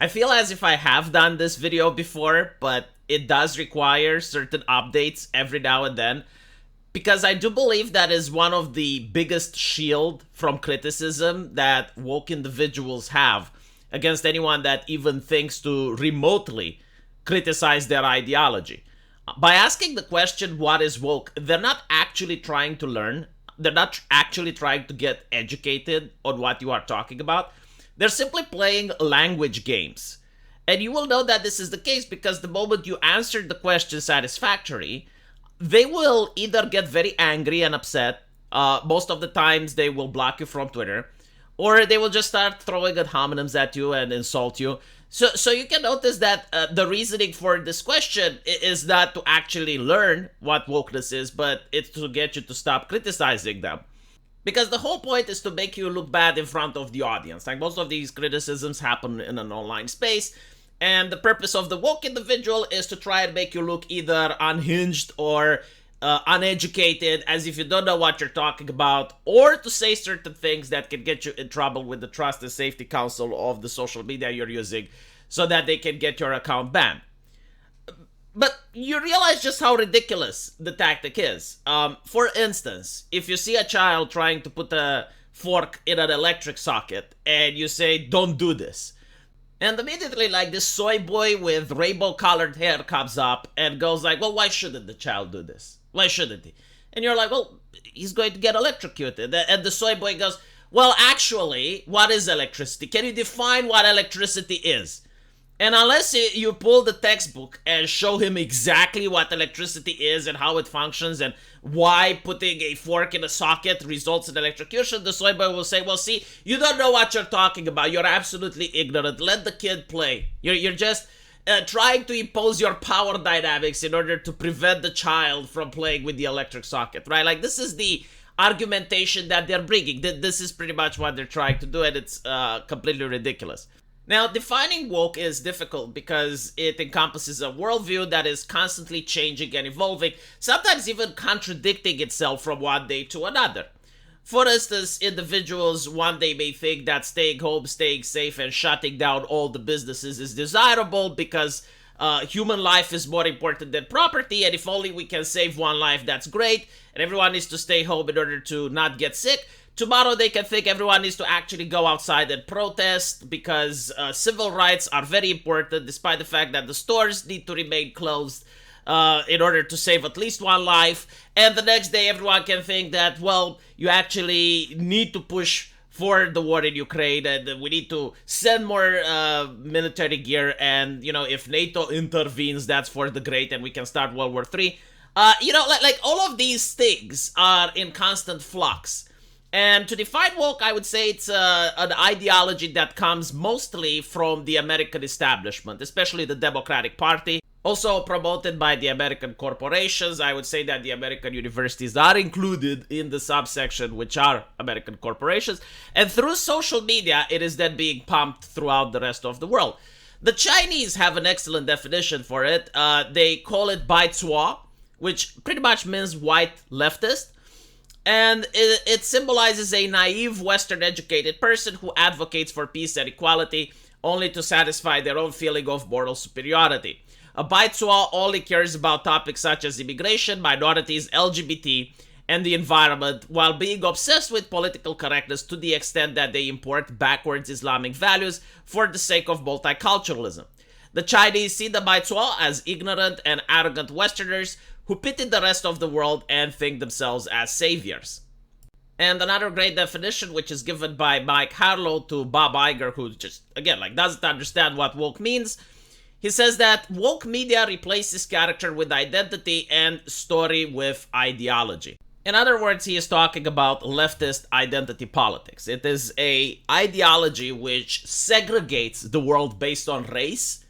I feel as if I have done this video before, but it does require certain updates every now and then, because I do believe that is one of the biggest shield from criticism that woke individuals have against anyone that even thinks to remotely criticize their ideology. By asking the question, what is woke, they're not actually trying to learn. They're not actually trying to get educated on what you are talking about. They're simply playing language games. And you will know that this is the case because the moment you answer the question satisfactorily, they will either get very angry and upset. Most of the times they will block you from Twitter, or they will just start throwing ad hominems at you and insult you. So you can notice that the reasoning for this question is not to actually learn what wokeness is, but it's to get you to stop criticizing them. Because the whole point is to make you look bad in front of the audience. Like, most of these criticisms happen in an online space, and the purpose of the woke individual is to try and make you look either unhinged or uneducated, as if you don't know what you're talking about, or to say certain things that can get you in trouble with the Trust and Safety Council of the social media you're using, so that they can get your account banned. But you realize just how ridiculous the tactic is. For instance, if you see a child trying to put a fork in an electric socket and you say, "Don't do this," and immediately, like, this soy boy with rainbow-colored hair comes up and goes like, "Well, why shouldn't the child do this? Why shouldn't he?" And you're like, "Well, he's going to get electrocuted." And the soy boy goes, "Well, actually, what is electricity? Can you define what electricity is?" And unless you pull the textbook and show him exactly what electricity is and how it functions and why putting a fork in a socket results in electrocution, the soy boy will say, "Well, see, you don't know what you're talking about. You're absolutely ignorant. Let the kid play. You're just trying to impose your power dynamics in order to prevent the child from playing with the electric socket," right? Like, this is the argumentation that they're bringing. This is pretty much what they're trying to do, and it's completely ridiculous. Now, defining woke is difficult because it encompasses a worldview that is constantly changing and evolving, sometimes even contradicting itself from one day to another. For instance, individuals one day may think that staying home, staying safe, and shutting down all the businesses is desirable because human life is more important than property, and if only we can save one life, that's great, and everyone needs to stay home in order to not get sick. Tomorrow they can think everyone needs to actually go outside and protest because civil rights are very important, despite the fact that the stores need to remain closed in order to save at least one life. And the next day everyone can think that, well, you actually need to push for the war in Ukraine and we need to send more military gear, and, you know, if NATO intervenes, that's for the great and we can start World War III. Like all of these things are in constant flux. And to define woke, I would say it's an ideology that comes mostly from the American establishment, especially the Democratic Party. Also promoted by the American corporations. I would say that the American universities are included in the subsection, which are American corporations. And through social media, it is then being pumped throughout the rest of the world. The Chinese have an excellent definition for it. They call it Bai Zhuo, which pretty much means white leftist. And it symbolizes a naive Western-educated person who advocates for peace and equality only to satisfy their own feeling of moral superiority. A Bai Zhuo only cares about topics such as immigration, minorities, LGBT, and the environment, while being obsessed with political correctness to the extent that they import backwards Islamic values for the sake of multiculturalism. The Chinese see the Bai Zhuo as ignorant and arrogant Westerners who pity the rest of the world and think themselves as saviors. And another great definition, which is given by Mike Harlow to Bob Iger, who just, again, like, doesn't understand what woke means. He says that woke media replaces character with identity and story with ideology. In other words, he is talking about leftist identity politics. It is an ideology which segregates the world based on race,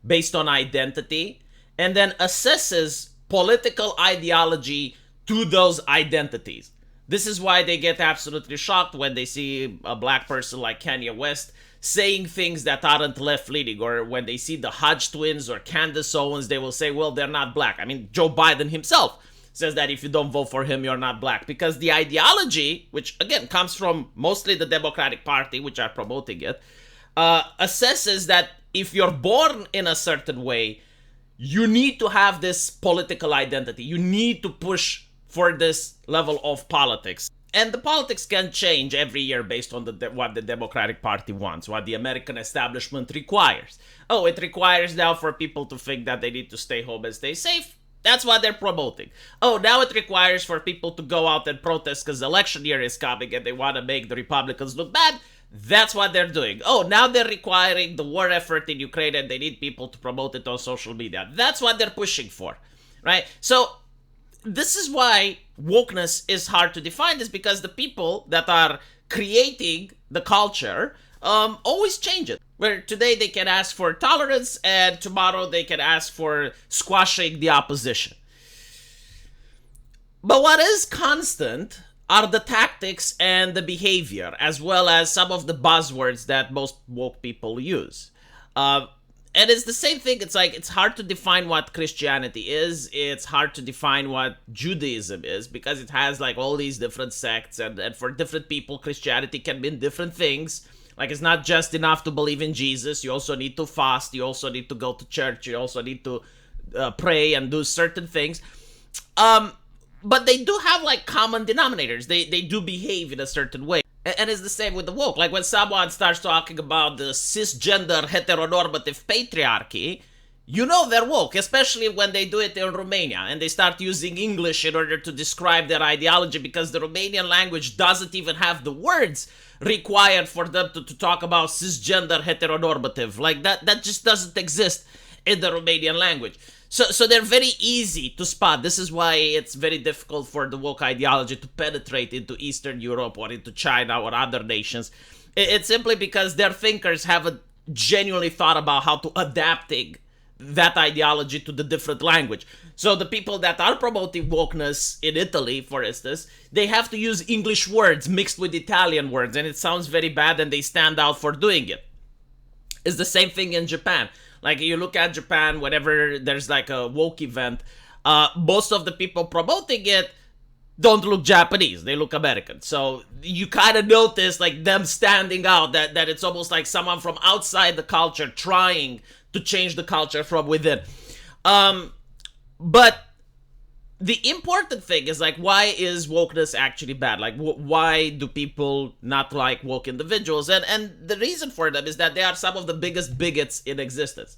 based on identity, and then assesses political ideology to those identities. This is why they get absolutely shocked when they see a black person like Kanye West saying things that aren't left-leaning, or when they see the Hodge twins or Candace Owens, they will say, well, they're not black. I mean, Joe Biden himself says that if you don't vote for him, you're not black, because the ideology, which again comes from mostly the Democratic Party, which are promoting it, assesses that if you're born in a certain way, you need to have this political identity. You need to push for this level of politics. And the politics can change every year based on what the Democratic Party wants, what the American establishment requires. Oh, it requires now for people to think that they need to stay home and stay safe. That's what they're promoting. Oh, now it requires for people to go out and protest because the election year is coming and they want to make the Republicans look bad. That's what they're doing. Oh, now they're requiring the war effort in Ukraine and they need people to promote it on social media. That's what they're pushing for, right? So this is why wokeness is hard to define, is because the people that are creating the culture always change it. Where today they can ask for tolerance and tomorrow they can ask for squashing the opposition. But what is constant are the tactics and the behavior, as well as some of the buzzwords that most woke people use. And it's the same thing. It's like, it's hard to define what Christianity is. It's hard to define what Judaism is, because it has like all these different sects, and for different people, Christianity can mean different things. Like, it's not just enough to believe in Jesus. You also need to fast. You also need to go to church. You also need to pray and do certain things. But they do have like common denominators. They do behave in a certain way. And it's the same with the woke. Like when someone starts talking about the cisgender heteronormative patriarchy, you know they're woke, especially when they do it in Romania and they start using English in order to describe their ideology, because the Romanian language doesn't even have the words required for them to talk about cisgender heteronormative. Like that just doesn't exist in the Romanian language. So they're very easy to spot. This is why it's very difficult for the woke ideology to penetrate into Eastern Europe or into China or other nations. It's simply because their thinkers haven't genuinely thought about how to adapting that ideology to the different language. So the people that are promoting wokeness in Italy, for instance, they have to use English words mixed with Italian words, and it sounds very bad and they stand out for doing it. It's the same thing in Japan. Like, you look at Japan, whenever there's like a woke event, most of the people promoting it don't look Japanese, they look American. So you kind of notice like them standing out, that it's almost like someone from outside the culture trying to change the culture from within. But the important thing is, like, why is wokeness actually bad? Like, why do people not like woke individuals? And the reason for them is that they are some of the biggest bigots in existence.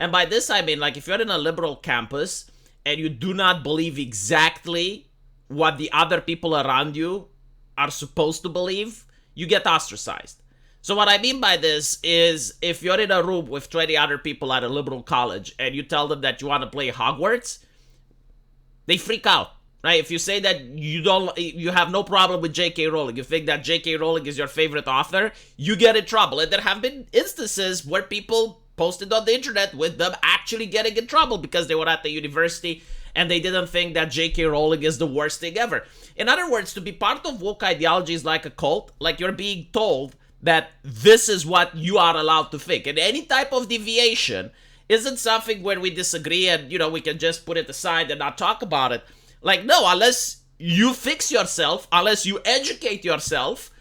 And by this I mean, like, if you're in a liberal campus and you do not believe exactly what the other people around you are supposed to believe, you get ostracized. So what I mean by this is, if you're in a room with 20 other people at a liberal college and you tell them that you want to play Hogwarts, they freak out, right? If you say that you have no problem with J.K. Rowling, you think that J.K. Rowling is your favorite author, you get in trouble. And there have been instances where people posted on the internet with them actually getting in trouble because they were at the university and they didn't think that J.K. Rowling is the worst thing ever. In other words, to be part of woke ideology is like a cult. Like, you're being told that this is what you are allowed to think. And any type of deviation isn't something where we disagree and, you know, we can just put it aside and not talk about it. Like, no, unless you fix yourself, unless you educate yourself,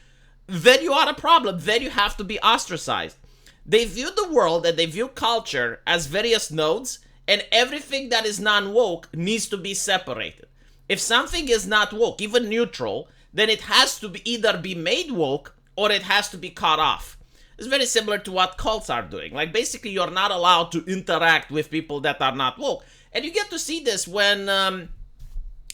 then you are a problem. Then you have to be ostracized. They view the world and they view culture as various nodes, and everything that is non-woke needs to be separated. If something is not woke, even neutral, then it has to either be made woke or it has to be cut off. It's very similar to what cults are doing. Like, basically, you're not allowed to interact with people that are not woke. And you get to see this when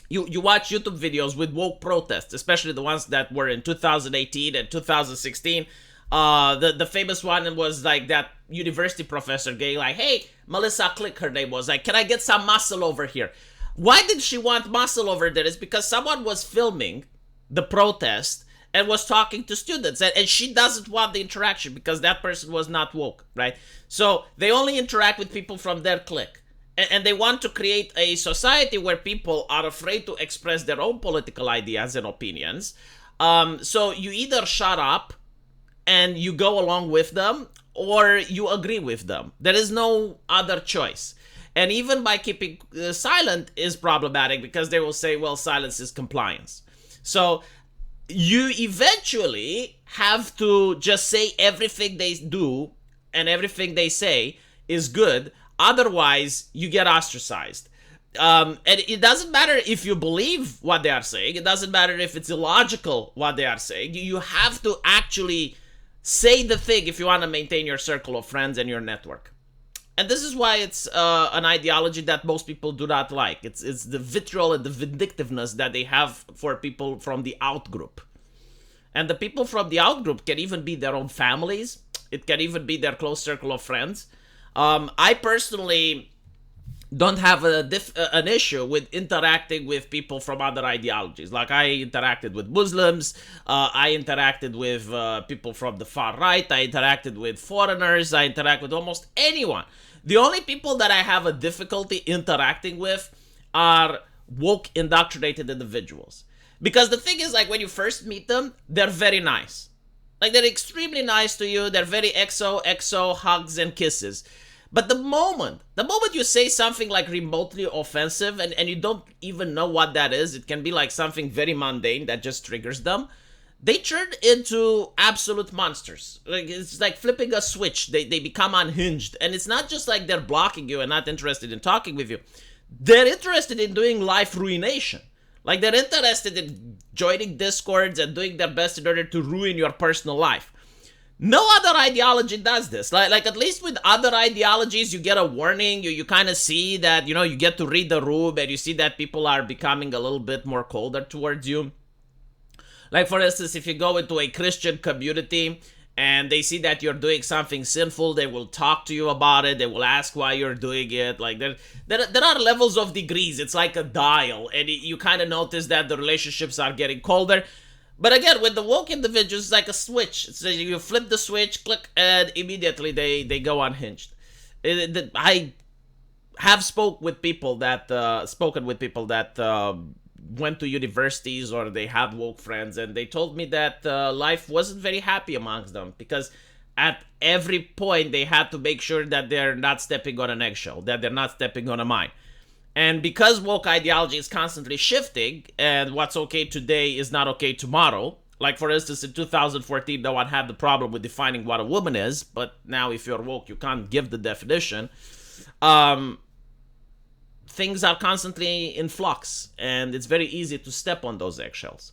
you watch YouTube videos with woke protests, especially the ones that were in 2018 and 2016. The famous one was like that university professor going like, hey, Melissa Click, her name was, like, can I get some muscle over here? Why did she want muscle over there? It's because someone was filming the protest and was talking to students, and she doesn't want the interaction because that person was not woke, right? So they only interact with people from their clique, and they want to create a society where people are afraid to express their own political ideas and opinions. So you either shut up and you go along with them, or you agree with them. There is no other choice. And even by keeping silent is problematic, because they will say, well, silence is compliance. So you eventually have to just say everything they do and everything they say is good. Otherwise, you get ostracized. And it doesn't matter if you believe what they are saying. It doesn't matter if it's illogical what they are saying. You have to actually say the thing if you want to maintain your circle of friends and your network. And this is why it's an ideology that most people do not like. It's the vitriol and the vindictiveness that they have for people from the out group. And the people from the out group can even be their own families. It can even be their close circle of friends. I personally don't have an issue with interacting with people from other ideologies. Like, I interacted with Muslims, I interacted with people from the far right, I interacted with foreigners, I interact with almost anyone. The only people that I have a difficulty interacting with are woke, indoctrinated individuals. Because the thing is, like, when you first meet them, they're very nice. Like, they're extremely nice to you, they're very XO, hugs and kisses. But the moment you say something like remotely offensive and you don't even know what that is, it can be like something very mundane that just triggers them, they turn into absolute monsters. Like, it's like flipping a switch. They become unhinged. And it's not just like they're blocking you and not interested in talking with you. They're interested in doing life ruination. Like, they're interested in joining discords and doing their best in order to ruin your personal life. No other ideology does this. Like at least with other ideologies, you get a warning. You kind of see that, you get to read the room and you see that people are becoming a little bit more colder towards you. Like, for instance, if you go into a Christian community and they see that you're doing something sinful, they will talk to you about it. They will ask why you're doing it. Like, there are levels of degrees. It's like a dial, and you kind of notice that the relationships are getting colder. But again, with the woke individuals, it's like a switch. It's like you flip the switch, click, and immediately they go unhinged. I have spoken with people that went to universities or they had woke friends, and they told me that life wasn't very happy amongst them because at every point they had to make sure that they're not stepping on an eggshell, that they're not stepping on a mine. And because woke ideology is constantly shifting, and what's okay today is not okay tomorrow. Like, for instance, in 2014, no one had the problem with defining what a woman is, but now if you're woke, you can't give the definition. Things are constantly in flux, and it's very easy to step on those eggshells.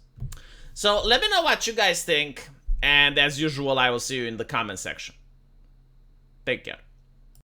So let me know what you guys think, and as usual, I will see you in the comment section. Take care.